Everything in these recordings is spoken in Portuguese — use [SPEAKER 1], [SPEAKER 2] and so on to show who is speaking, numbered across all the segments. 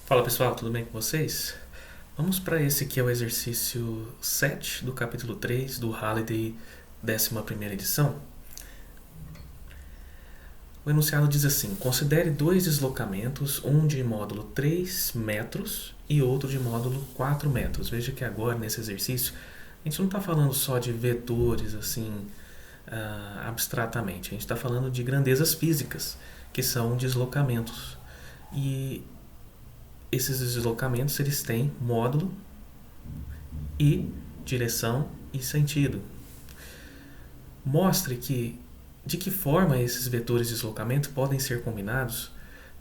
[SPEAKER 1] Fala pessoal, tudo bem com vocês? Vamos para esse que é o exercício 7 do capítulo 3 do Halliday 11ª edição. O enunciado diz assim: considere dois deslocamentos, um de módulo 3 metros e outro de módulo 4 metros. Veja que agora nesse exercício a gente não está falando só de vetores assim abstratamente, a gente está falando de grandezas físicas, que são deslocamentos. E esses deslocamentos eles têm módulo e direção e sentido. Mostre de que forma esses vetores de deslocamento podem ser combinados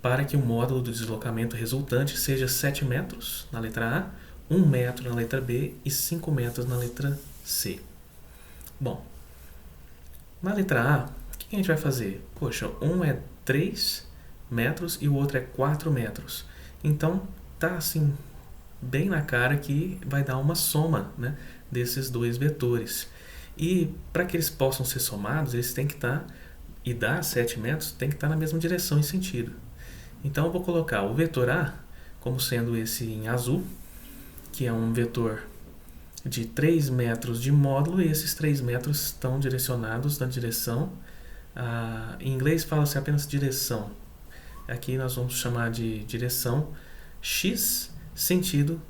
[SPEAKER 1] para que o módulo do deslocamento resultante seja 7 metros na letra A, 1 metro na letra B e 5 metros na letra C. Bom, na letra A, o que a gente vai fazer? Poxa, um é 3 metros e o outro é 4 metros. Então, tá assim, bem na cara que vai dar uma soma, né, desses dois vetores. E para que eles possam ser somados, eles têm que estar, e dar 7 metros, tem que estar na mesma direção e sentido. Então eu vou colocar o vetor A como sendo esse em azul, que é um vetor de 3 metros de módulo, e esses 3 metros estão direcionados na direção. Em inglês fala-se apenas direção. Aqui nós vamos chamar de direção X, sentido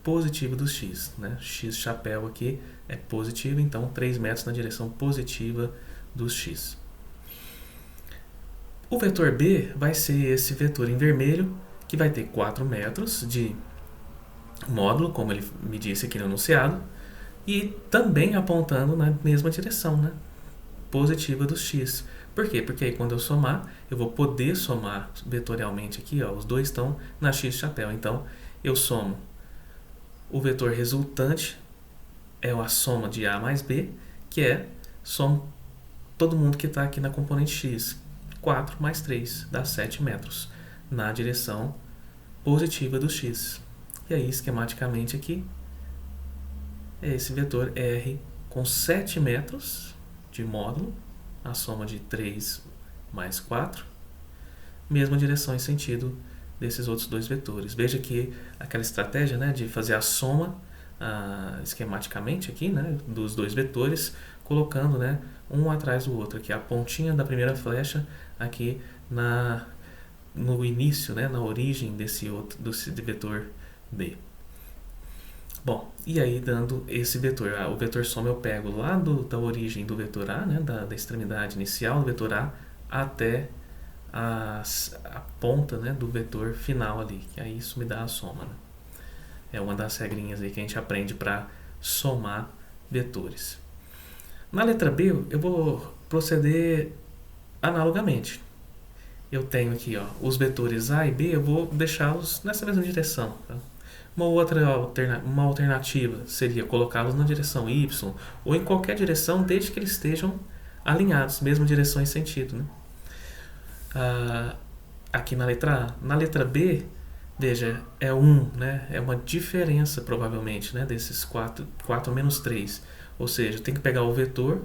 [SPEAKER 1] positivo do X, né? X chapéu aqui é positivo, então 3 metros na direção positiva do X. O vetor B vai ser esse vetor em vermelho, que vai ter 4 metros de módulo, como ele me disse aqui no enunciado, e também apontando na mesma direção, né? Positiva do X. Por quê? Porque aí quando eu somar, eu vou poder somar vetorialmente aqui, ó, os dois estão na X chapéu. Então, eu somo o vetor resultante, é a soma de A mais B, que é somo todo mundo que está aqui na componente X. 4 mais 3 dá 7 metros na direção positiva do X. E aí, esquematicamente aqui, é esse vetor R com 7 metros de módulo, a soma de 3 mais 4, mesma direção e sentido desses outros dois vetores. Veja que aquela estratégia, né, de fazer a soma esquematicamente aqui, né, dos dois vetores, colocando, né, um atrás do outro, aqui a pontinha da primeira flecha aqui no início, né, na origem desse vetor B. Bom, e aí dando esse vetor, o vetor soma eu pego lá da origem do vetor A, né, da extremidade inicial do vetor A até a ponta, né, do vetor final ali, que aí isso me dá a soma, né? É uma das regrinhas aí que a gente aprende para somar vetores. Na letra B eu vou proceder analogamente. Eu tenho aqui, ó, os vetores A e B, eu vou deixá-los nessa mesma direção, tá? Uma alternativa seria colocá-los na direção Y ou em qualquer direção, desde que eles estejam alinhados, mesma direção e sentido, né? Aqui na letra A. Na letra B, veja, é 1, né? É uma diferença, provavelmente, né, desses 4 menos 3. Ou seja, tem que pegar o vetor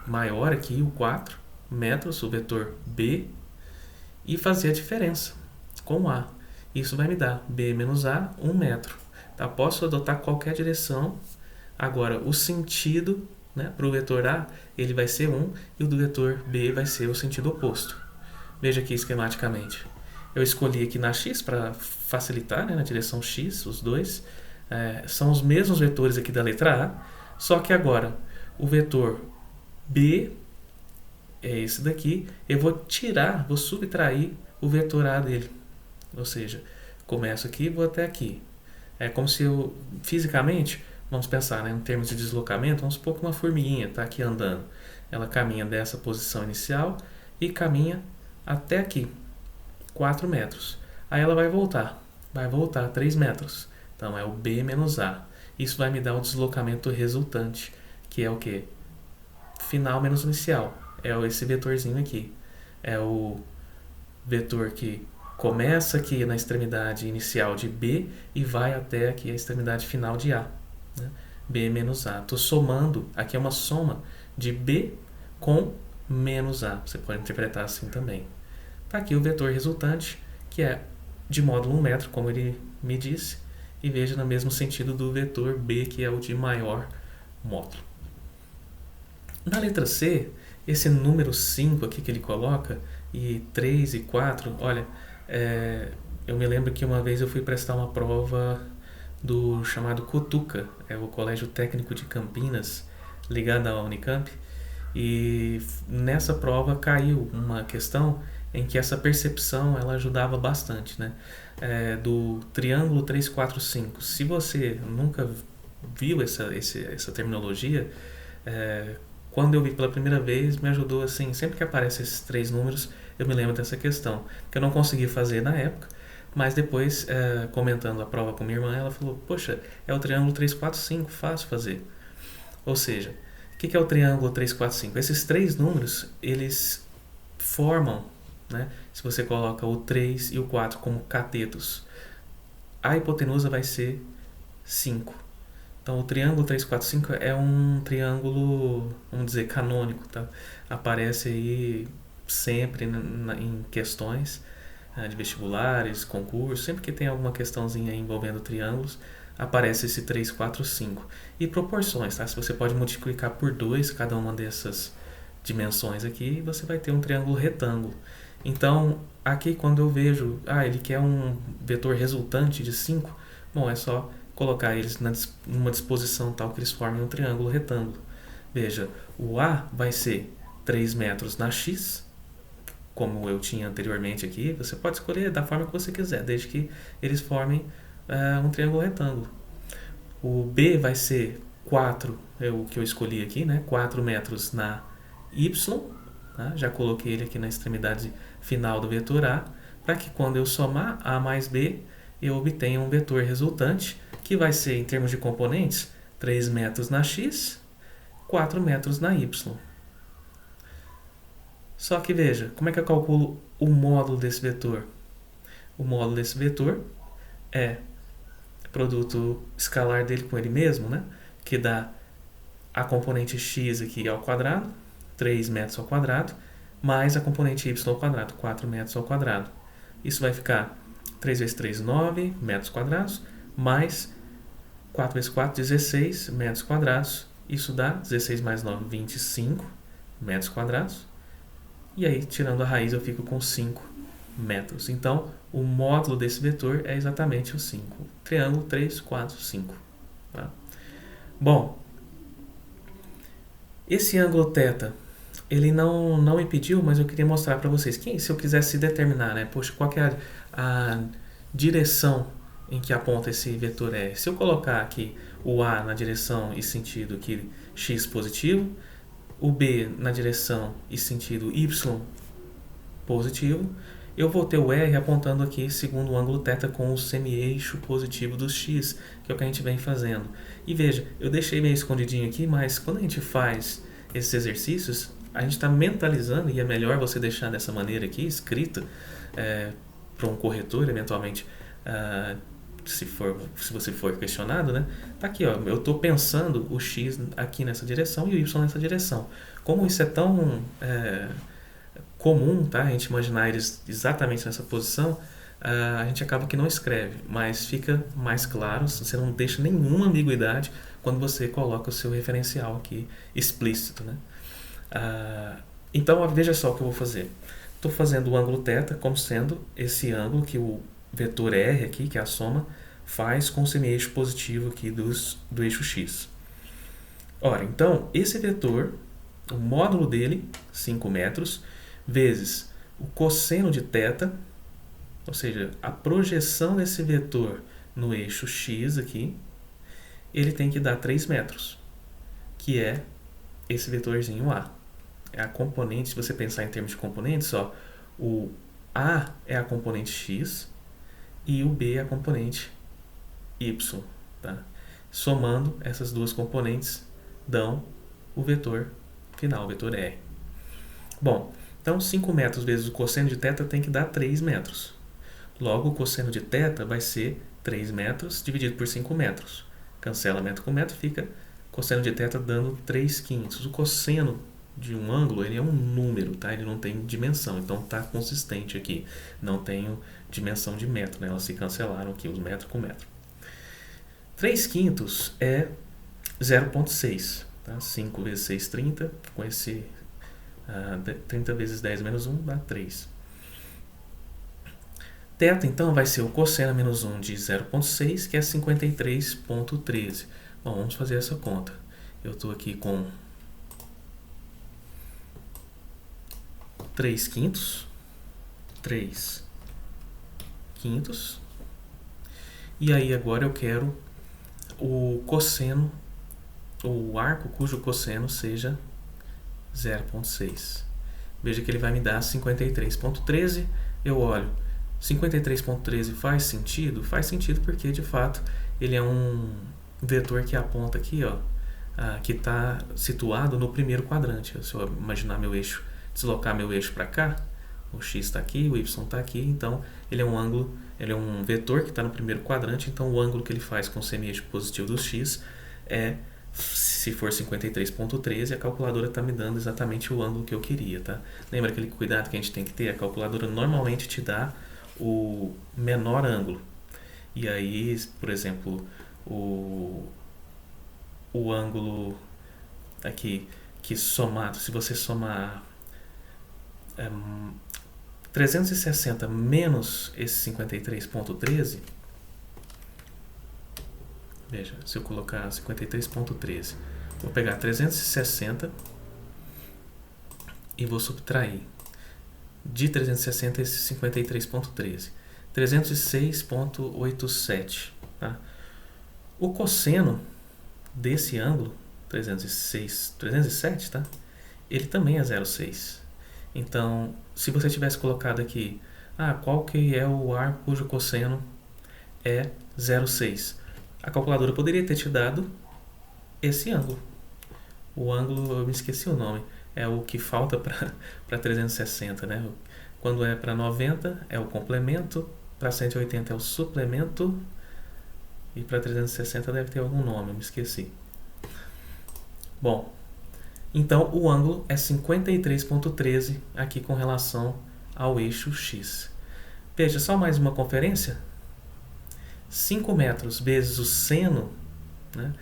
[SPEAKER 1] maior aqui, o 4 metros, o vetor B, e fazer a diferença com A. Isso vai me dar B menos A, 1 metro. Tá? Posso adotar qualquer direção. Agora, o sentido, né, para o vetor A, ele vai ser 1 e o do vetor B vai ser o sentido oposto. Veja aqui esquematicamente. Eu escolhi aqui na X para facilitar, né, na direção X, os dois. São os mesmos vetores aqui da letra A, só que agora o vetor B é esse daqui. Eu vou subtrair o vetor A dele. Ou seja, começo aqui e vou até aqui. É como se eu, fisicamente, vamos pensar, né, em termos de deslocamento, vamos supor que uma formiguinha está aqui andando. Ela caminha dessa posição inicial e caminha até aqui, 4 metros. Aí ela vai voltar 3 metros. Então é o B menos A. Isso vai me dar o deslocamento resultante, que é o que? Final menos inicial. É esse vetorzinho aqui. É o vetor que começa aqui na extremidade inicial de B e vai até aqui a extremidade final de A, né? B menos A. Estou somando, aqui é uma soma de B com menos A. Você pode interpretar assim também. Está aqui o vetor resultante, que é de módulo 1 metro, como ele me disse, e veja no mesmo sentido do vetor B, que é o de maior módulo. Na letra C, esse número 5 aqui que ele coloca, e 3 e 4, olha, eu me lembro que uma vez eu fui prestar uma prova do chamado Cutuca, é o Colégio Técnico de Campinas, ligado à Unicamp, e nessa prova caiu uma questão em que essa percepção ela ajudava bastante, né? Do triângulo 345. Se você nunca viu essa terminologia, quando eu vi pela primeira vez, me ajudou assim, sempre que aparecem esses três números, eu me lembro dessa questão, que eu não consegui fazer na época, mas depois, comentando a prova com minha irmã, ela falou, poxa, é o triângulo 345, fácil fazer. Ou seja, o que é o triângulo 345? Esses três números, eles formam, né? Se você coloca o 3 e o 4 como catetos, a hipotenusa vai ser 5. Então, o triângulo 345 é um triângulo, vamos dizer, canônico, tá? Aparece aí sempre em questões de vestibulares, concursos, sempre que tem alguma questãozinha envolvendo triângulos, aparece esse 3, 4, 5. E proporções, tá? Se você pode multiplicar por 2 cada uma dessas dimensões aqui, você vai ter um triângulo retângulo. Então, aqui quando eu vejo, ele quer um vetor resultante de 5, bom, é só colocar eles numa disposição tal que eles formem um triângulo retângulo. Veja, o A vai ser 3 metros na X, como eu tinha anteriormente aqui. Você pode escolher da forma que você quiser, desde que eles formem um triângulo retângulo. O B vai ser 4, é o que eu escolhi aqui, né? 4 metros na Y, tá? Já coloquei ele aqui na extremidade final do vetor A, para que quando eu somar A mais B, eu obtenha um vetor resultante, que vai ser, em termos de componentes, 3 metros na X, 4 metros na Y. Só que veja, como é que eu calculo o módulo desse vetor? O módulo desse vetor é o produto escalar dele com ele mesmo, né? Que dá a componente x aqui ao quadrado, 3 metros ao quadrado, mais a componente y ao quadrado, 4 metros ao quadrado. Isso vai ficar 3 vezes 3, 9 metros quadrados, mais 4 vezes 4, 16 metros quadrados. Isso dá 16 mais 9, 25 metros quadrados. E aí, tirando a raiz, eu fico com 5 metros. Então, o módulo desse vetor é exatamente o 5. Triângulo 3, 4, 5. Tá? Bom, esse ângulo θ, ele não me pediu, mas eu queria mostrar para vocês. Se eu quisesse determinar, né? Poxa, qual que é a direção em que aponta esse vetor R? Se eu colocar aqui o A na direção e sentido aqui x positivo, o B na direção e sentido y positivo, eu vou ter o R apontando aqui segundo o ângulo θ com o semi-eixo positivo dos x, que é o que a gente vem fazendo. E veja, eu deixei meio escondidinho aqui, mas quando a gente faz esses exercícios, a gente está mentalizando, e é melhor você deixar dessa maneira aqui, escrita, para um corretor, eventualmente, se você for questionado, né? Tá aqui, ó, eu estou pensando o x aqui nessa direção e o y nessa direção. Como isso é tão comum, tá? A gente imaginar eles exatamente nessa posição, a gente acaba que não escreve, mas fica mais claro, você não deixa nenhuma ambiguidade quando você coloca o seu referencial aqui explícito, né? Então, veja só o que eu vou fazer. Estou fazendo o ângulo θ como sendo esse ângulo que o vetor R aqui, que é a soma, faz com o semi-eixo positivo aqui do eixo x. Ora, então, esse vetor, o módulo dele, 5 metros, vezes o cosseno de θ, ou seja, a projeção desse vetor no eixo x aqui, ele tem que dar 3 metros, que é esse vetorzinho A. É a componente, se você pensar em termos de componentes, ó, o A é a componente x e o B é a componente y. Tá? Somando essas duas componentes, dão o vetor final, o vetor R. Bom, então 5 metros vezes o cosseno de θ tem que dar 3 metros. Logo, o cosseno de θ vai ser 3 metros dividido por 5 metros. Cancela metro com metro, fica cosseno de θ dando 3/5. O cosseno de um ângulo, ele é um número, tá? Ele não tem dimensão, então está consistente aqui. Não tenho dimensão de metro, né? Elas se cancelaram aqui, os metros com metro. 3/5 é 0,6. Tá? 5 vezes 6, 30. Com esse 30 vezes 10 menos 1 dá 3. Θ, então, vai ser o cosseno menos 1 de 0,6, que é 53,13. Bom, vamos fazer essa conta. Eu estou aqui com 3/5. 3/5. E aí agora eu quero o cosseno, o arco cujo cosseno seja 0,6. Veja que ele vai me dar 53,13. Eu olho, 53,13 faz sentido? Faz sentido porque, de fato, ele é um vetor que aponta aqui, ó, que está situado no primeiro quadrante. Se eu imaginar meu eixo, deslocar meu eixo para cá, o x está aqui, o y está aqui, então ele é um ângulo, ele é um vetor que está no primeiro quadrante, então o ângulo que ele faz com o semi-eixo positivo do x é, se for 53,13, a calculadora está me dando exatamente o ângulo que eu queria, tá? Lembra aquele cuidado que a gente tem que ter? A calculadora normalmente te dá o menor ângulo. E aí, por exemplo, o ângulo aqui, que somado, se você somar 360 menos esse 53,13, veja, se eu colocar 53,13, vou pegar 360 e vou subtrair de 360 esse 53,13, 306,87. Tá? O cosseno desse ângulo, 307, tá? Ele também é 0,6. Então, se você tivesse colocado aqui, qual que é o arco cujo cosseno é 0,6? A calculadora poderia ter te dado esse ângulo. O ângulo, eu me esqueci o nome, é o que falta para 360, né? Quando é para 90 é o complemento, para 180 é o suplemento e para 360 deve ter algum nome, eu me esqueci. Bom, então o ângulo é 53,13 aqui com relação ao eixo x. Veja, só mais uma conferência. 5 metros vezes o seno, né?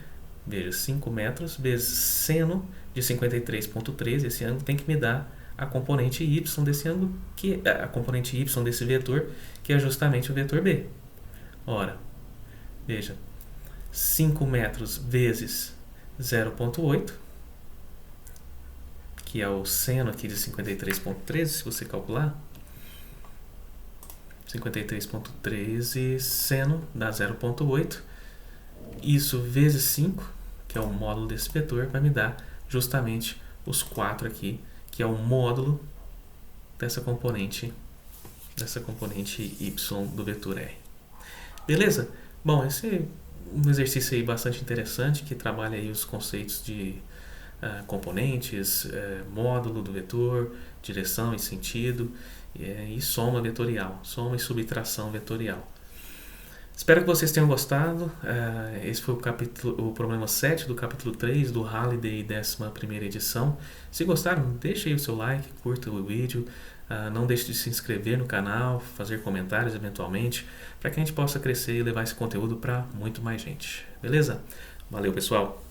[SPEAKER 1] Veja, 5 metros vezes seno de 53,13, esse ângulo tem que me dar a componente y desse ângulo, que é a componente y desse vetor, que é justamente o vetor b. Ora, veja, 5 metros vezes 0,8, que é o seno aqui de 53,13, se você calcular. 53,13 seno dá 0,8. Isso vezes 5, que é o módulo desse vetor, vai me dar justamente os 4 aqui, que é o módulo dessa componente y do vetor R. Beleza? Bom, esse é um exercício aí bastante interessante, que trabalha aí os conceitos de componentes, módulo do vetor, direção e sentido, e soma vetorial, soma e subtração vetorial. Espero que vocês tenham gostado. Esse foi o problema 7 do capítulo 3 do Halliday 11ª edição. Se gostaram, deixe aí o seu like, curta o vídeo, não deixe de se inscrever no canal, fazer comentários eventualmente, para que a gente possa crescer e levar esse conteúdo para muito mais gente. Beleza? Valeu, pessoal!